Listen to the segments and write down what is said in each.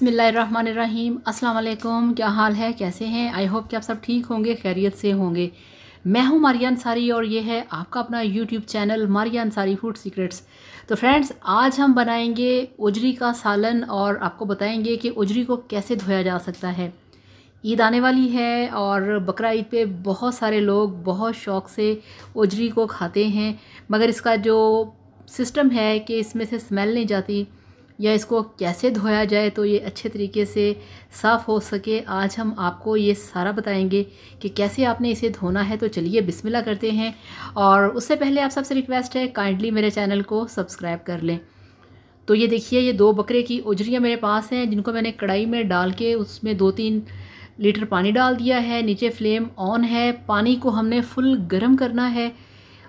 बिस्मिल्लाहिर्रहमानिर्रहीम। अस्सलाम वालेकुम। क्या हाल है, कैसे हैं? आई होप कि आप सब ठीक होंगे, खैरियत से होंगे। मैं हूं मारिया अंसारी और ये है आपका अपना YouTube channel Maria Ansari food secrets. तो फ्रेंड्स, आज हम बनाएंगे उजरी का सालन और आपको बताएंगे कि उजरी को कैसे धोया जा सकता है। ईद आने वाली है और बकरा ईद पे बहुत सारे लोग बहुत शौक़ से उजरी को खाते हैं, मगर इसका जो सिस्टम है कि इसमें से स्मेल नहीं जाती या इसको कैसे धोया जाए तो ये अच्छे तरीके से साफ़ हो सके, आज हम आपको ये सारा बताएंगे कि कैसे आपने इसे धोना है। तो चलिए बिस्मिल्लाह करते हैं। और उससे पहले आप सबसे रिक्वेस्ट है, काइंडली मेरे चैनल को सब्सक्राइब कर लें। तो ये देखिए, ये 2 बकरे की उजरियाँ मेरे पास हैं, जिनको मैंने कढ़ाई में डाल के उसमें 2-3 लीटर पानी डाल दिया है। नीचे फ्लेम ऑन है, पानी को हमने फुल गर्म करना है।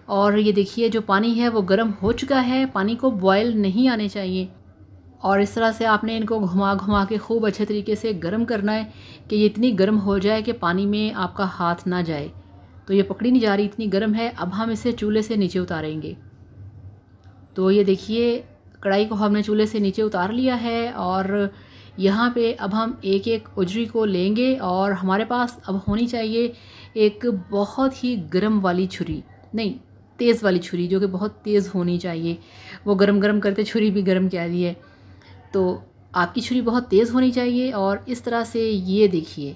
और ये देखिए, जो पानी है वो गर्म हो चुका है। पानी को बॉयल नहीं आने चाहिए और इस तरह से आपने इनको घुमा घुमा के खूब अच्छे तरीके से गर्म करना है कि ये इतनी गर्म हो जाए कि पानी में आपका हाथ ना जाए। तो ये पकड़ी नहीं जा रही, इतनी गर्म है। अब हम इसे चूल्हे से नीचे उतारेंगे। तो ये देखिए, कढ़ाई को हमने चूल्हे से नीचे उतार लिया है और यहाँ पे अब हम एक एक उजरी को लेंगे और हमारे पास अब होनी चाहिए एक बहुत ही गर्म वाली छुरी, नहीं तेज़ वाली छुरी, जो कि बहुत तेज़ होनी चाहिए। वो गरम गरम करते छुरी भी गर्म कह दी है। तो आपकी छुरी बहुत तेज़ होनी चाहिए और इस तरह से ये देखिए,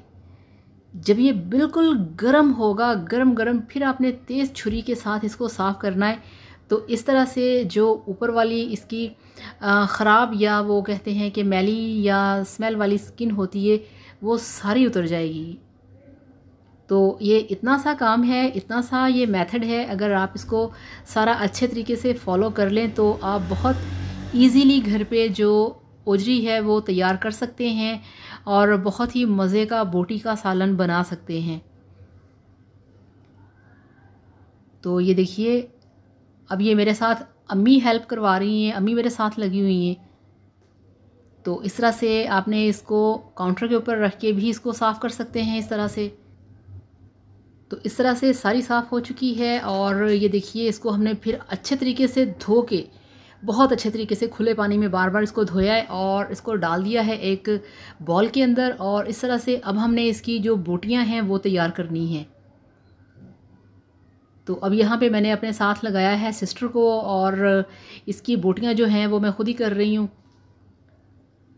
जब ये बिल्कुल गर्म होगा, गरम गरम, फिर आपने तेज़ छुरी के साथ इसको साफ़ करना है। तो इस तरह से जो ऊपर वाली इसकी ख़राब या वो कहते हैं कि मैली या स्मेल वाली स्किन होती है, वो सारी उतर जाएगी। तो ये इतना सा काम है, इतना सा ये मेथड है। अगर आप इसको सारा अच्छे तरीके से फॉलो कर लें तो आप बहुत ईज़िली घर पे जो उजरी है वो तैयार कर सकते हैं और बहुत ही मज़े का बोटी का सालन बना सकते हैं। तो ये देखिए, अब ये मेरे साथ अम्मी हेल्प करवा रही हैं, अम्मी मेरे साथ लगी हुई हैं। तो इस तरह से आपने इसको काउंटर के ऊपर रख के भी इसको साफ़ कर सकते हैं इस तरह से। तो इस तरह से सारी साफ़ हो चुकी है और ये देखिए, इसको हमने फिर अच्छे तरीके से धो के, बहुत अच्छे तरीके से खुले पानी में बार बार इसको धोया है और इसको डाल दिया है एक बॉल के अंदर। और इस तरह से अब हमने इसकी जो बोटियां हैं वो तैयार करनी हैं। तो अब यहाँ पे मैंने अपने साथ लगाया है सिस्टर को और इसकी बोटियां जो हैं वो मैं ख़ुद ही कर रही हूँ।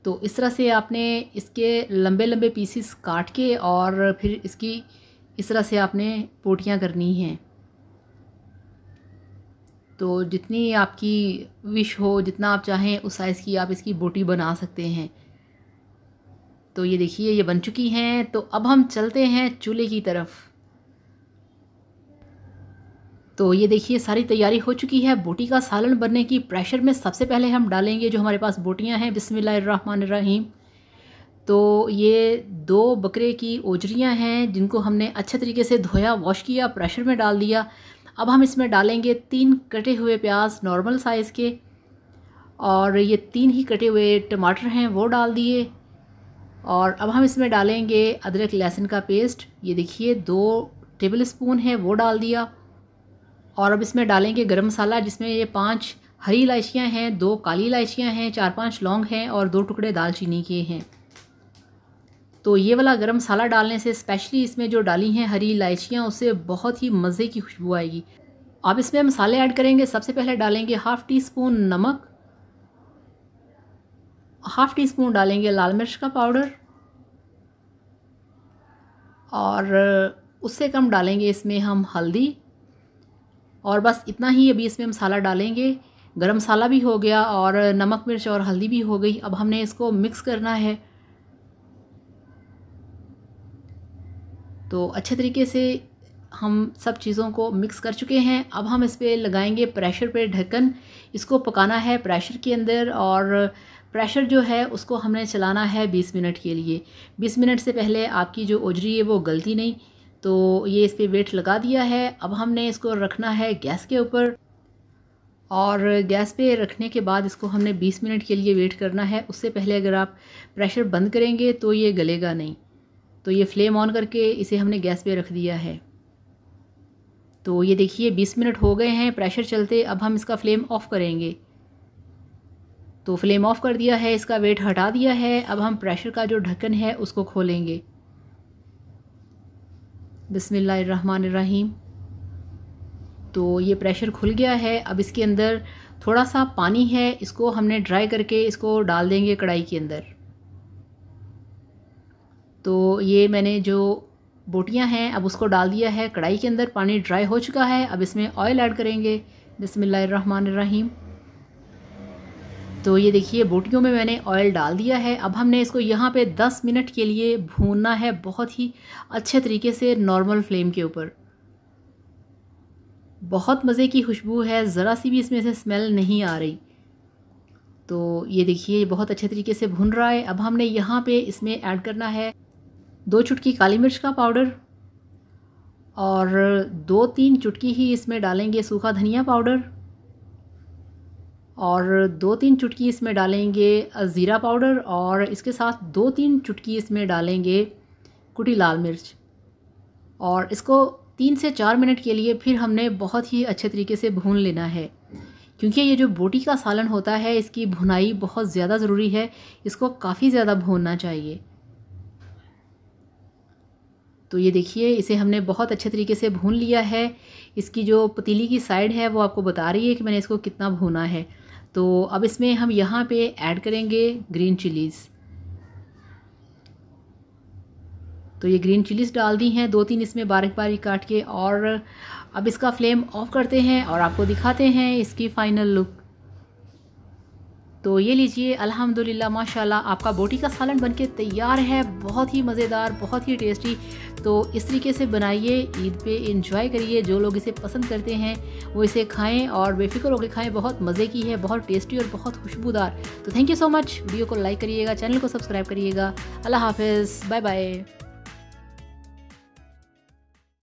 तो इस तरह से आपने इसके लंबे लंबे पीसीस काट के और फिर इसकी इस तरह से आपने बोटियां करनी हैं। तो जितनी आपकी विश हो, जितना आप चाहें उस साइज़ की आप इसकी बोटी बना सकते हैं। तो ये देखिए, ये बन चुकी हैं। तो अब हम चलते हैं चूल्हे की तरफ। तो ये देखिए, सारी तैयारी हो चुकी है बोटी का सालन बनने की। प्रेशर में सबसे पहले हम डालेंगे जो हमारे पास बोटियां हैं, बिस्मिल्लाहिर्रहमानिर्रहीम। तो ये 2 बकरे की ओजरियां हैं जिनको हमने अच्छे तरीके से धोया, वॉश किया, प्रेशर में डाल दिया। अब हम इसमें डालेंगे 3 कटे हुए प्याज नॉर्मल साइज़ के और ये 3 ही कटे हुए टमाटर हैं वो डाल दिए। और अब हम इसमें डालेंगे अदरक लहसुन का पेस्ट, ये देखिए 2 टेबल स्पून है वो डाल दिया। और अब इसमें डालेंगे गरम मसाला, जिसमें ये 5 हरी इलायचियाँ हैं, 2 काली इलायचियाँ हैं, 4-5 लौंग हैं और 2 टुकड़े दालचीनी के हैं। तो ये वाला गरम मसाला डालने से, स्पेशली इसमें जो डाली हैं हरी इलायचियाँ, उससे बहुत ही मज़े की खुशबू आएगी। अब इसमें मसाले ऐड करेंगे। सबसे पहले डालेंगे 1/2 टी स्पून नमक, 1/2 टी स्पून डालेंगे लाल मिर्च का पाउडर और उससे कम डालेंगे इसमें हम हल्दी। और बस इतना ही अभी इसमें मसाला डालेंगे। गरम मसाला भी हो गया और नमक मिर्च और हल्दी भी हो गई। अब हमने इसको मिक्स करना है। तो अच्छे तरीके से हम सब चीज़ों को मिक्स कर चुके हैं। अब हम इस पर लगाएंगे प्रेशर पे ढक्कन। इसको पकाना है प्रेशर के अंदर और प्रेशर जो है उसको हमने चलाना है 20 मिनट के लिए। 20 मिनट से पहले आपकी जो उजरी है वो गलती नहीं। तो ये इस पर वेट लगा दिया है। अब हमने इसको रखना है गैस के ऊपर और गैस पे रखने के बाद इसको हमने 20 मिनट के लिए वेट करना है। उससे पहले अगर आप प्रेशर बंद करेंगे तो ये गलेगा नहीं। तो ये फ्लेम ऑन करके इसे हमने गैस पे रख दिया है। तो ये देखिए, 20 मिनट हो गए हैं प्रेशर चलते। अब हम इसका फ्लेम ऑफ करेंगे। तो फ्लेम ऑफ कर दिया है, इसका वेट हटा दिया है। अब हम प्रेशर का जो ढक्कन है उसको खोलेंगे। बिस्मिल्लाहिर्रहमानिर्रहीम। तो ये प्रेशर खुल गया है। अब इसके अंदर थोड़ा सा पानी है, इसको हमने ड्राई करके इसको डाल देंगे कढ़ाई के अंदर। तो ये मैंने जो बोटियां हैं अब उसको डाल दिया है कढ़ाई के अंदर। पानी ड्राई हो चुका है। अब इसमें ऑयल ऐड करेंगे। बिस्मिल्लाहिर्रहमानिर्रहीम। तो ये देखिए बोटियों में मैंने ऑयल डाल दिया है। अब हमने इसको यहाँ पे 10 मिनट के लिए भूनना है, बहुत ही अच्छे तरीके से नॉर्मल फ्लेम के ऊपर। बहुत मज़े की खुशबू है, ज़रा सी भी इसमें से स्मेल नहीं आ रही। तो ये देखिए बहुत अच्छे तरीके से भुन रहा है। अब हमने यहाँ पे इसमें ऐड करना है 2 चुटकी काली मिर्च का पाउडर और 2-3 चुटकी ही इसमें डालेंगे सूखा धनिया पाउडर और 2-3 चुटकी इसमें डालेंगे ज़ीरा पाउडर और इसके साथ 2-3 चुटकी इसमें डालेंगे कुटी लाल मिर्च। और इसको 3 से 4 मिनट के लिए फिर हमने बहुत ही अच्छे तरीके से भून लेना है, क्योंकि ये जो बोटी का सालन होता है इसकी भुनाई बहुत ज़्यादा ज़रूरी है, इसको काफ़ी ज़्यादा भूनना चाहिए। तो ये देखिए इसे हमने बहुत अच्छे तरीके से भून लिया है। इसकी जो पतीली की साइड है वो आपको बता रही है कि मैंने इसको कितना भूना है। तो अब इसमें हम यहाँ पे ऐड करेंगे ग्रीन चिलीज़। तो ये ग्रीन चिलीज़ डाल दी हैं 2-3 इसमें बारीक बारीक काट के। और अब इसका फ्लेम ऑफ करते हैं और आपको दिखाते हैं इसकी फ़ाइनल लुक। तो ये लीजिए अल्हम्दुलिल्लाह माशाल्लाह आपका बोटी का सालन बनके तैयार है। बहुत ही मज़ेदार, बहुत ही टेस्टी। तो इस तरीके से बनाइए, ईद पे एंजॉय करिए। जो लोग इसे पसंद करते हैं वो इसे खाएं और बेफिक्र होकर खाएं। बहुत मज़े की है, बहुत टेस्टी और बहुत खुशबूदार। तो thank you so much. Video को लाइक करिएगा, चैनल को सब्सक्राइब करिएगा। अल्लाह हाफ़िज़, बाय बाय।